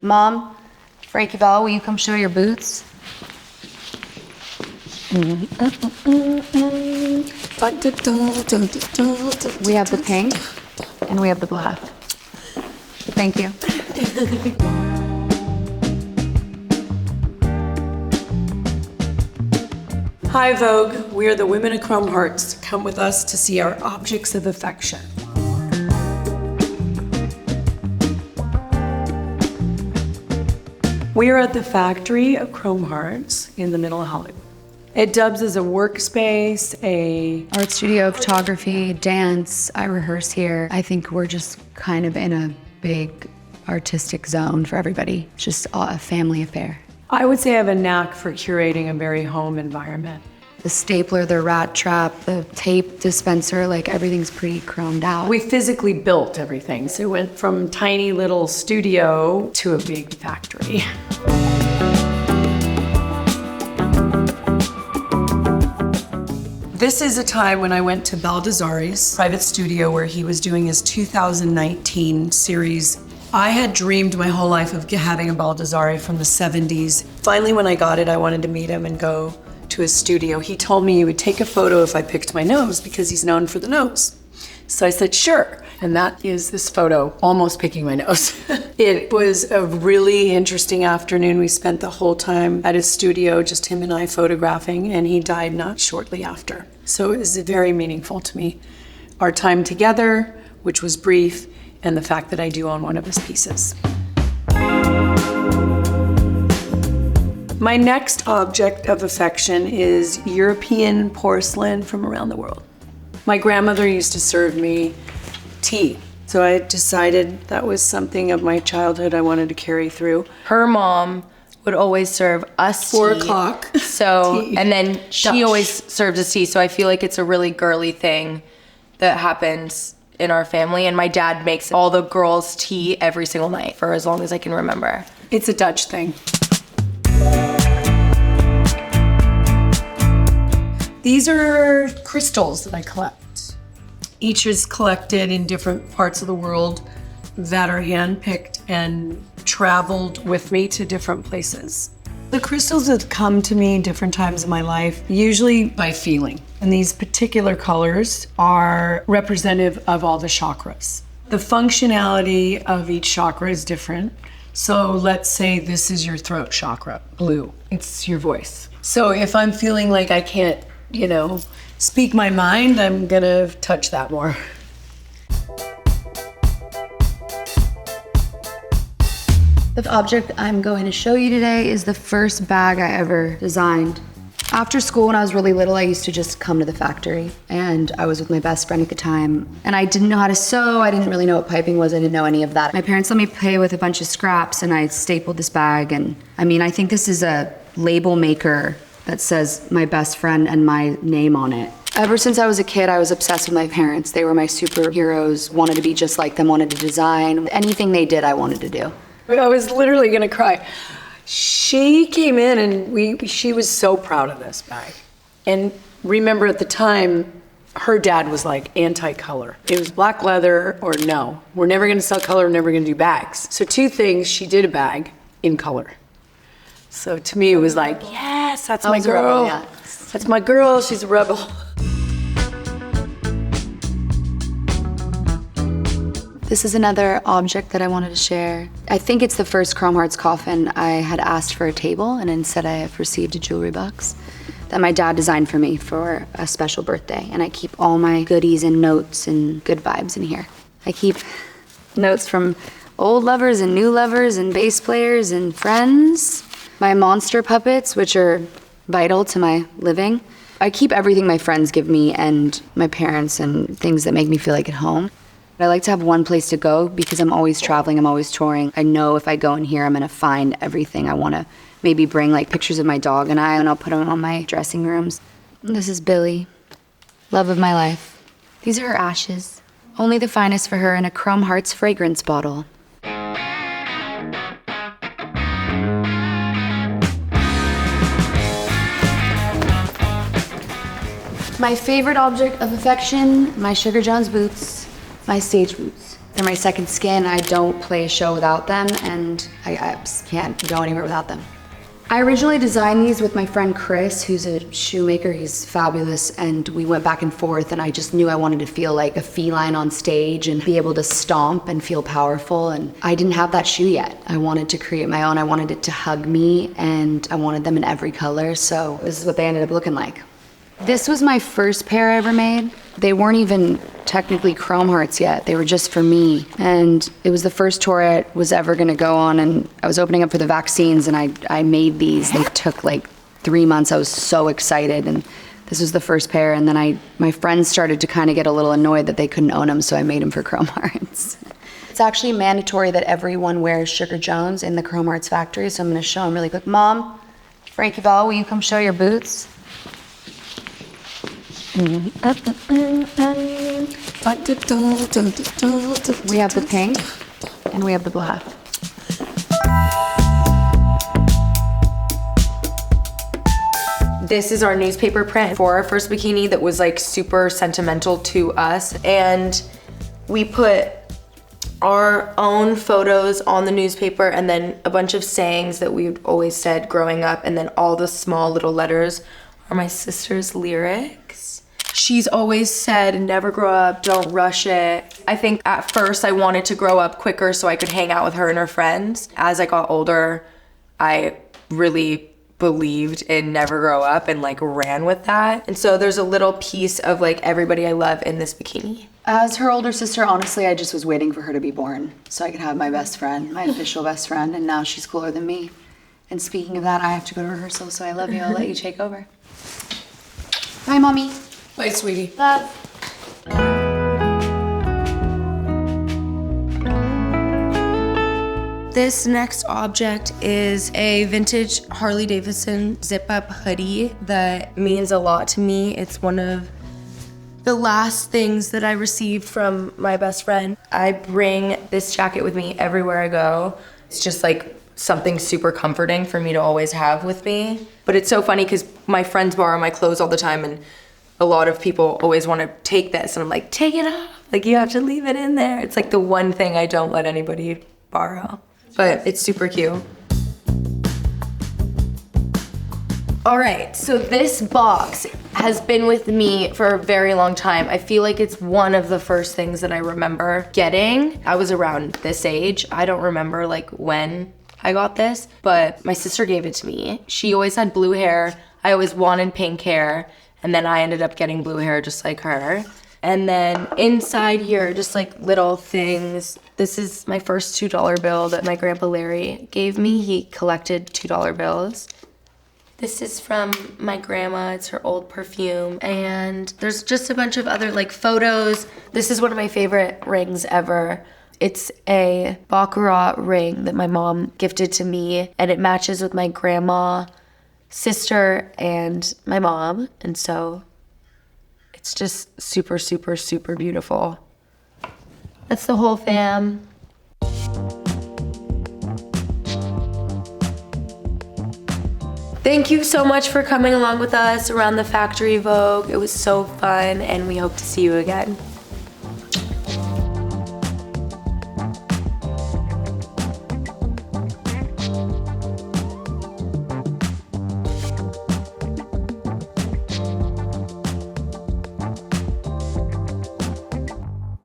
Mom, Frankie Belle, will you come show your boots? We have the pink and we have the black. Thank you. Hi Vogue, we are the women of Chrome Hearts. Come with us to see our objects of affection. We are at the factory of Chrome Hearts in the middle of Hollywood. It dubs as a workspace, a art studio, photography, dance. I rehearse here. I think we're just kind of in a big artistic zone for everybody. It's just a family affair. I would say I have a knack for curating a very home environment. The stapler, the rat trap, the tape dispenser, like everything's pretty chromed out. We physically built everything, so it went from tiny little studio to a big factory. This is a time when I went to Baldessari's private studio where he was doing his 2019 series. I had dreamed my whole life of having a Baldessari from the 70s. Finally, when I got it, I wanted to meet him and go to his studio. He told me he would take a photo if I picked my nose because he's known for the nose. So I said, sure. And that is this photo, almost picking my nose. It was a really interesting afternoon. We spent the whole time at his studio, just him and I photographing, and he died not shortly after. So it was very meaningful to me. Our time together, which was brief, and the fact that I do own one of his pieces. My next object of affection is European porcelain from around the world. My grandmother used to serve me tea, so I decided that was something of my childhood I wanted to carry through. Her mom would always serve us 4 tea. o'clock. So, tea. and then she Dutch. always served us tea, so I feel like it's a really girly thing that happens in our family, and my dad makes all the girls tea every single night for as long as I can remember. It's a Dutch thing. These are crystals that I collect. Each is collected in different parts of the world that are handpicked and traveled with me to different places. The crystals have come to me different times in my life, usually by feeling. And these particular colors are representative of all the chakras. The functionality of each chakra is different. So let's say this is your throat chakra, blue. It's your voice. So if I'm feeling like I can't, speak my mind, I'm gonna touch that more. The object I'm going to show you today is the first bag I ever designed. After school, when I was really little, I used to just come to the factory, and I was with my best friend at the time. And I didn't know how to sew, I didn't really know what piping was, I didn't know any of that. My parents let me play with a bunch of scraps, and I stapled this bag. And I think this is a label maker that says my best friend and my name on it. Ever since I was a kid, I was obsessed with my parents. They were my superheroes, wanted to be just like them, wanted to design. Anything they did, I wanted to do. I was literally gonna cry. She came in and she was so proud of this bag. And remember at the time, her dad was like anti-color. It was black leather or no. We're never gonna sell color, we're never gonna do bags. So 2 things, she did a bag in color. So to me, it was like, yes, that's my girl. Yeah. That's my girl, she's a rebel. This is another object that I wanted to share. I think it's the first Chrome Hearts coffin. I had asked for a table, and instead I have received a jewelry box that my dad designed for me for a special birthday. And I keep all my goodies and notes and good vibes in here. I keep notes from old lovers and new lovers and bass players and friends. My monster puppets, which are vital to my living. I keep everything my friends give me and my parents and things that make me feel like at home. I like to have one place to go because I'm always traveling, I'm always touring. I know if I go in here, I'm gonna find everything I wanna maybe bring, like pictures of my dog and I'll put them on my dressing rooms. This is Billy, love of my life. These are her ashes. Only the finest for her in a Chrome Hearts fragrance bottle. My favorite object of affection, my Sugar Jones boots, my stage boots. They're my second skin. I don't play a show without them, and I just can't go anywhere without them. I originally designed these with my friend Chris, who's a shoemaker. He's fabulous, and we went back and forth, and I just knew I wanted to feel like a feline on stage and be able to stomp and feel powerful, and I didn't have that shoe yet. I wanted to create my own. I wanted it to hug me, and I wanted them in every color, so this is what they ended up looking like. This was my first pair I ever made. They weren't even technically Chrome Hearts yet. They were just for me. And it was the first tour I was ever gonna go on, and I was opening up for the vaccines, and I made these. They took like 3 months. I was so excited, and this was the first pair. And then my friends started to kind of get a little annoyed that they couldn't own them, so I made them for Chrome Hearts. It's actually mandatory that everyone wears Sugar Jones in the Chrome Hearts factory, so I'm gonna show them really quick. Mom, Frankie Belle, will you come show your boots? We have the pink and we have the black. This is our newspaper print for our first bikini that was like super sentimental to us. And we put our own photos on the newspaper and then a bunch of sayings that we'd always said growing up. And then all the small little letters are my sister's lyrics. She's always said, never grow up, don't rush it. I think at first I wanted to grow up quicker so I could hang out with her and her friends. As I got older, I really believed in never grow up and like ran with that. And so there's a little piece of like everybody I love in this bikini. As her older sister, honestly, I just was waiting for her to be born so I could have my best friend, my official best friend, and now she's cooler than me. And speaking of that, I have to go to rehearsal, so I love you. I'll let you take over. Bye, Mommy. Bye, sweetie. Love. This next object is a vintage Harley-Davidson zip-up hoodie that means a lot to me. It's one of the last things that I received from my best friend. I bring this jacket with me everywhere I go. It's just like something super comforting for me to always have with me. But it's so funny because my friends borrow my clothes all the time, and a lot of people always want to take this, and I'm like, take it off. Like, you have to leave it in there. It's like the one thing I don't let anybody borrow. But it's super cute. All right, so this box has been with me for a very long time. I feel like it's one of the first things that I remember getting. I was around this age. I don't remember like when I got this, but my sister gave it to me. She always had blue hair. I always wanted pink hair. And then I ended up getting blue hair just like her. And then inside here, just like little things. This is my first $2 bill that my grandpa Larry gave me. He collected $2 bills. This is from my grandma. It's her old perfume. And there's just a bunch of other like photos. This is one of my favorite rings ever. It's a Baccarat ring that my mom gifted to me, and it matches with my grandma, sister, and my mom, and so it's just super, super, super beautiful. That's the whole fam. Thank you so much for coming along with us around the factory Vogue. It was so fun, and we hope to see you again.